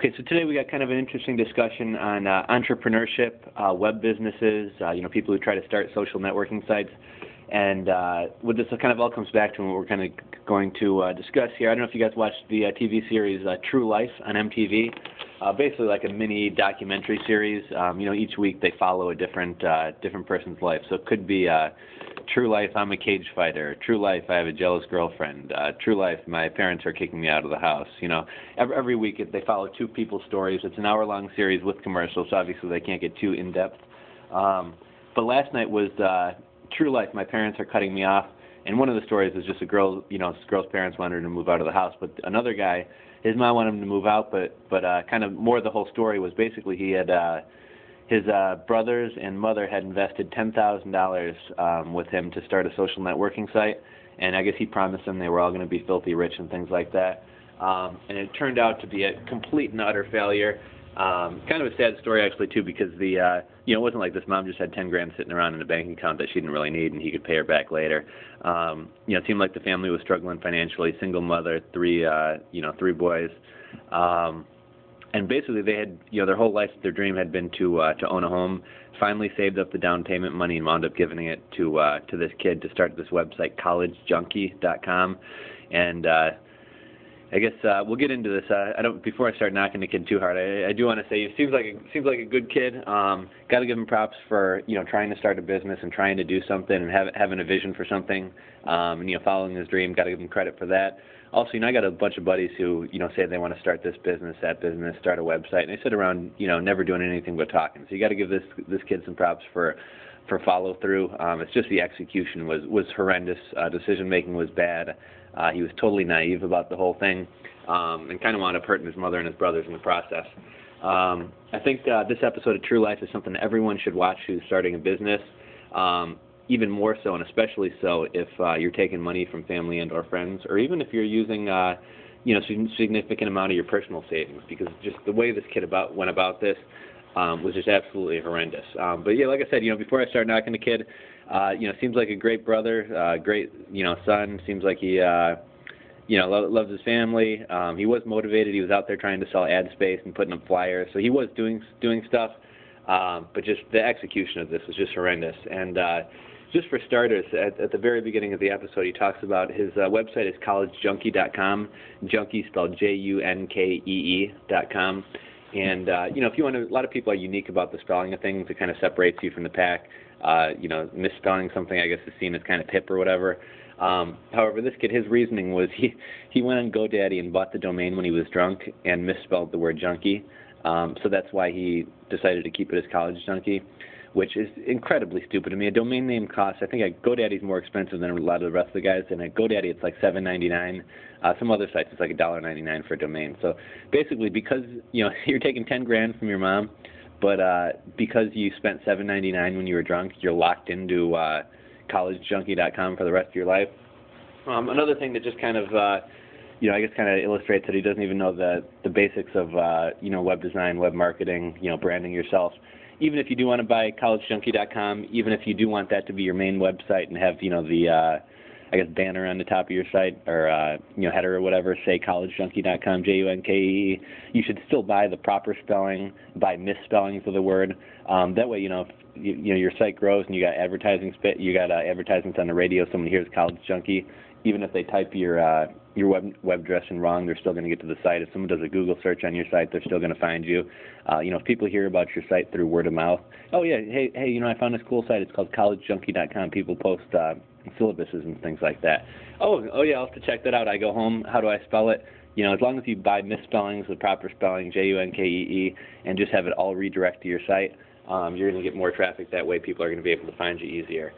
Okay, so today we got kind of an interesting discussion on entrepreneurship, web businesses, people who try to start social networking sites. And what this kind of all comes back to and what we're kind of going to discuss here. I don't know if you guys watched the TV series True Life on MTV. Basically like a mini documentary series. Each week they follow a different person's life. So it could be True Life, I'm a cage fighter. True Life, I have a jealous girlfriend. True Life, my parents are kicking me out of the house. Every week they follow two people's stories. It's an hour-long series with commercials, so obviously they can't get too in-depth. But last night was True Life, my parents are cutting me off. And one of the stories was just a girl, this girl's parents wanted her to move out of the house. But another guy, his mom wanted him to move out, but kind of more of the whole story was basically he had his brothers and mother had invested $10,000 with him to start a social networking site, and I guess he promised them they were all going to be filthy rich and things like that. And it turned out to be a complete and utter failure. Kind of a sad story actually too, because it wasn't like this mom just had 10 grand sitting around in a bank account that she didn't really need and he could pay her back later. It seemed like the family was struggling financially, single mother, three boys. And basically they had, their whole life, their dream had been to own a home. Finally saved up the down payment money and wound up giving it to this kid to start this website, collegejunkie.com. And I guess we'll get into this. Before I start knocking the kid too hard, I do want to say he seems like a good kid. Got to give him props for trying to start a business and trying to do something and having a vision for something. And following his dream. Got to give him credit for that. Also, I got a bunch of buddies who say they want to start this business, that business, start a website, and they sit around never doing anything but talking. So you got to give this kid some props for follow through. It's just the execution was horrendous. Decision making was bad. He was totally naive about the whole thing, and kind of wound up hurting his mother and his brothers in the process. I think this episode of True Life is something everyone should watch who's starting a business, even more so and especially so if you're taking money from family and or friends, or even if you're using significant amount of your personal savings, because just the way this kid went about this was just absolutely horrendous. But yeah, like I said, before I start knocking the kid, seems like a great brother, great, son. Seems like he, loves his family. He was motivated. He was out there trying to sell ad space and putting up flyers. So he was doing stuff. But just the execution of this was just horrendous. And just for starters, at the very beginning of the episode, he talks about his website is collegejunkie.com. Junkee spelled Junkee.com. And, if you want to, a lot of people are unique about the spelling of things. It kind of separates you from the pack. Misspelling something, I guess, is seen as kind of hip or whatever. However, this kid, his reasoning was he went on GoDaddy and bought the domain when he was drunk and misspelled the word junkie. So that's why he decided to keep it as College Junkee, which is incredibly stupid. I mean, a domain name costs, I think GoDaddy's more expensive than a lot of the rest of the guys, and at GoDaddy it's like $7.99. Some other sites it's like $1.99 for a domain. So basically, because you're taking 10 grand from your mom, but because you spent $7.99 when you were drunk, you're locked into collegejunkie.com for the rest of your life. Another thing that just kind of I guess kind of illustrates that he doesn't even know the basics of web design, web marketing, branding yourself. Even if you do want to buy collegejunkie.com, even if you do want that to be your main website and have the banner on the top of your site or header or whatever, say collegejunkie.com, Junkee, you should still buy the proper spelling, buy misspellings of the word. That way, if your site grows and you got advertisements on the radio, someone hears College Junkee, even if they type your web address in wrong, they're still going to get to the site. If someone does a Google search on your site, they're still going to find you. If people hear about your site through word of mouth, oh yeah, hey, I found this cool site. It's called collegejunkie.com. People post syllabuses and things like that. Oh yeah, I'll have to check that out. I go home. How do I spell it? As long as you buy misspellings, the proper spelling, Junkee, and just have it all redirect to your site, you're going to get more traffic that way. People are going to be able to find you easier.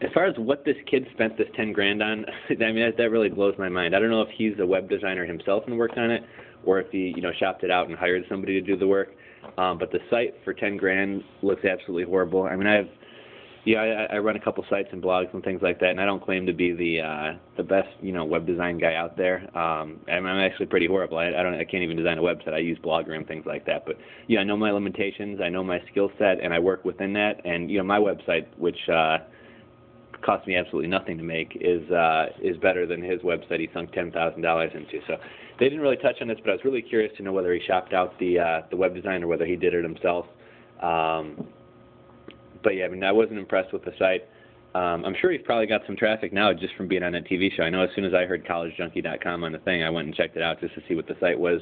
As far as what this kid spent this 10 grand on, I mean, that really blows my mind. I don't know if he's a web designer himself and worked on it, or if he, shopped it out and hired somebody to do the work. But the site for 10 grand looks absolutely horrible. I mean, I run a couple sites and blogs and things like that, and I don't claim to be the best, web design guy out there. I'm actually pretty horrible. I can't even design a website. I use Blogger and things like that. But I know my limitations. I know my skill set, and I work within that. And my website, which cost me absolutely nothing to make, is better than his website he sunk $10,000 into. So They didn't really touch on this, but I was really curious to know whether he shopped out the web design or whether he did it himself. But yeah, I mean, I wasn't impressed with the site. I'm sure he's probably got some traffic now just from being on that TV show. I know as soon as I heard collegejunkie.com on the thing, I went and checked it out just to see what the site was.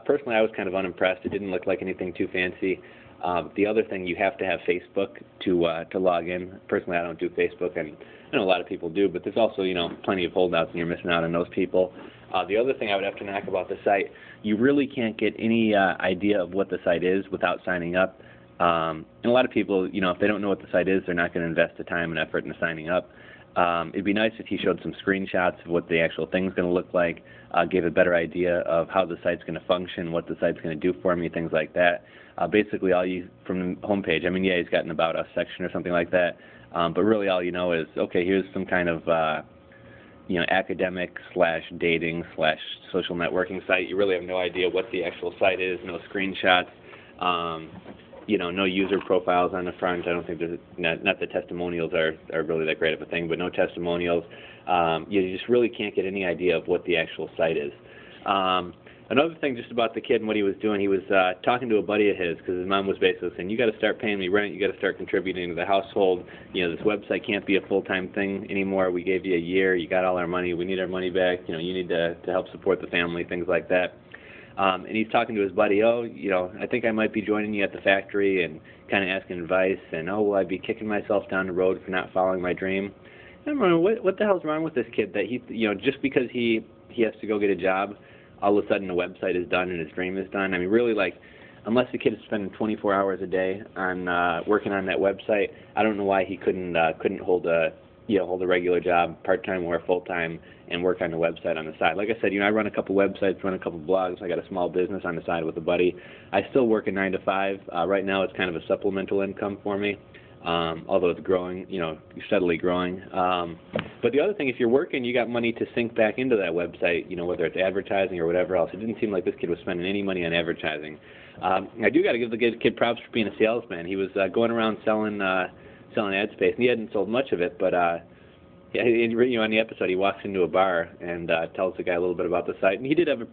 Personally, I was kind of unimpressed. It didn't look like anything too fancy. The other thing, you have to have Facebook to log in. Personally, I don't do Facebook, and I know a lot of people do, but there's also, you know, plenty of holdouts, and you're missing out on those people. The other thing I would have to knock about the site, you really can't get any idea of what the site is without signing up. And a lot of people, you know, if they don't know what the site is, they're not going to invest the time and effort into signing up. It'd be nice if he showed some screenshots of what the actual thing's going to look like, gave a better idea of how the site's going to function, what the site's going to do for me, things like that. Basically, all you, from the homepage, I mean, yeah, he's got an About Us section or something like that, but really all you know is, okay, here's some kind of, you know, academic / dating / social networking site. You really have no idea what the actual site is, no screenshots. You know, no user profiles on the front. I don't think there's, not that testimonials are really that great of a thing, but no testimonials. You just really can't get any idea of what the actual site is. Another thing just about the kid and what he was doing, he was talking to a buddy of his, because his mom was basically saying, you got to start paying me rent, you got to start contributing to the household, you know, this website can't be a full-time thing anymore, we gave you a year, you got all our money, we need our money back, you know, you need to help support the family, things like that. And he's talking to his buddy, oh, you know, I think I might be joining you at the factory, and kind of asking advice, and oh, will I be kicking myself down the road for not following my dream? And I'm wondering, what the hell's wrong with this kid that he, you know, just because he has to go get a job, all of a sudden the website is done and his dream is done? I mean, really, like, unless the kid is spending 24 hours a day on working on that website, I don't know why he couldn't hold a regular job, part-time or full-time, and work on the website on the side. Like I said, you know, I run a couple websites, run a couple blogs. I got a small business on the side with a buddy. I still work a 9 to 5. Right now, it's kind of a supplemental income for me, although it's growing, you know, steadily growing. But the other thing, if you're working, you got money to sink back into that website, you know, whether it's advertising or whatever else. It didn't seem like this kid was spending any money on advertising. I do got to give the kid props for being a salesman. He was going around selling ad space, and he hadn't sold much of it, but yeah, you know, on the episode, he walks into a bar and tells the guy a little bit about the site, and he did have a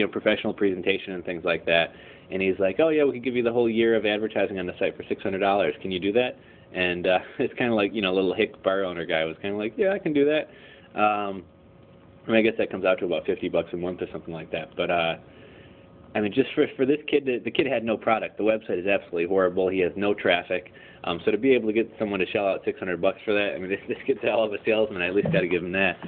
professional presentation and things like that. And he's like, oh yeah, we could give you the whole year of advertising on the site for $600. Can you do that? And it's kind of like, you know, a little hick bar owner guy was kind of like, yeah, I can do that. I mean, I guess that comes out to about $50 a month or something like that. But I mean, just for this kid, the kid had no product. The website is absolutely horrible. He has no traffic. So to be able to get someone to shell out $600 for that, I mean, this kid's a hell of a salesman. I at least got to give him that.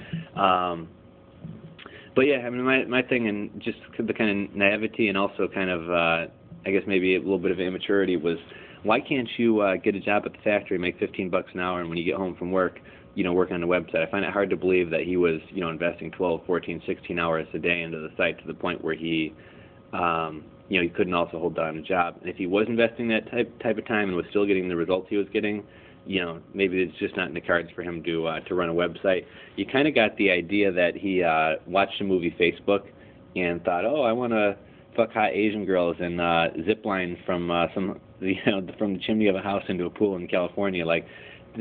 But yeah, I mean, my thing, and just the kind of naivety and also kind of, I guess maybe a little bit of immaturity was, why can't you get a job at the factory, make $15 an hour, and when you get home from work, you know, work on the website? I find it hard to believe that he was, you know, investing 12, 14, 16 hours a day into the site to the point where he, you know, he couldn't also hold down a job. And if he was investing that type of time and was still getting the results he was getting, you know, maybe it's just not in the cards for him to run a website. You kind of got the idea that he watched the movie Facebook and thought, oh, I want to fuck hot Asian girls and zip line from from the chimney of a house into a pool in California. Like,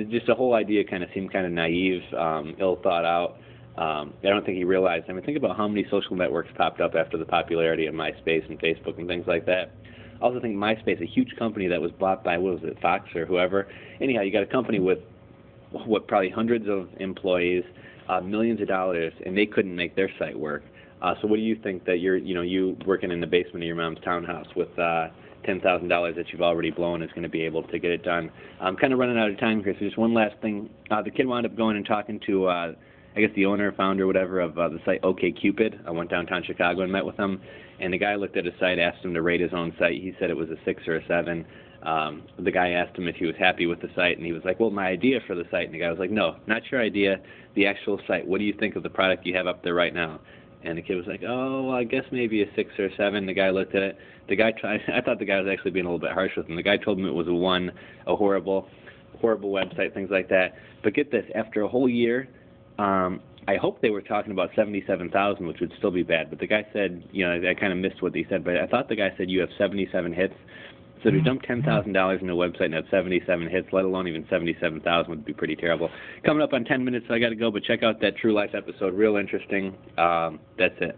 just the whole idea kind of seemed kind of naive, ill thought out. I don't think he realized. I mean, think about how many social networks popped up after the popularity of MySpace and Facebook and things like that. I also think MySpace, a huge company that was bought by, what was it, Fox or whoever. Anyhow, you got a company with, what, probably hundreds of employees, millions of dollars, and they couldn't make their site work. So what do you think that you working in the basement of your mom's townhouse with $10,000 that you've already blown is going to be able to get it done? I'm kind of running out of time here, so just one last thing. The kid wound up going and talking to, I guess, the owner, founder, whatever, of the site OkCupid. I went downtown Chicago and met with him, and the guy looked at his site, asked him to rate his own site. He said it was a 6 or a 7. The guy asked him if he was happy with the site, and he was like, well, my idea for the site. And the guy was like, no, not your idea, the actual site. What do you think of the product you have up there right now? And the kid was like, oh, well, I guess maybe a 6 or a 7. The guy looked at it. The guy tried. I thought the guy was actually being a little bit harsh with him. The guy told him it was a 1, a horrible website, things like that. But get this, after a whole year, I hope they were talking about 77,000, which would still be bad. But the guy said, you know, I kind of missed what he said, but I thought the guy said you have 77 hits. So to dump $10,000 into a website and have 77 hits, let alone even 77,000, would be pretty terrible. Coming up on 10 minutes, so I got to go, but check out that True Life episode. Real interesting. That's it.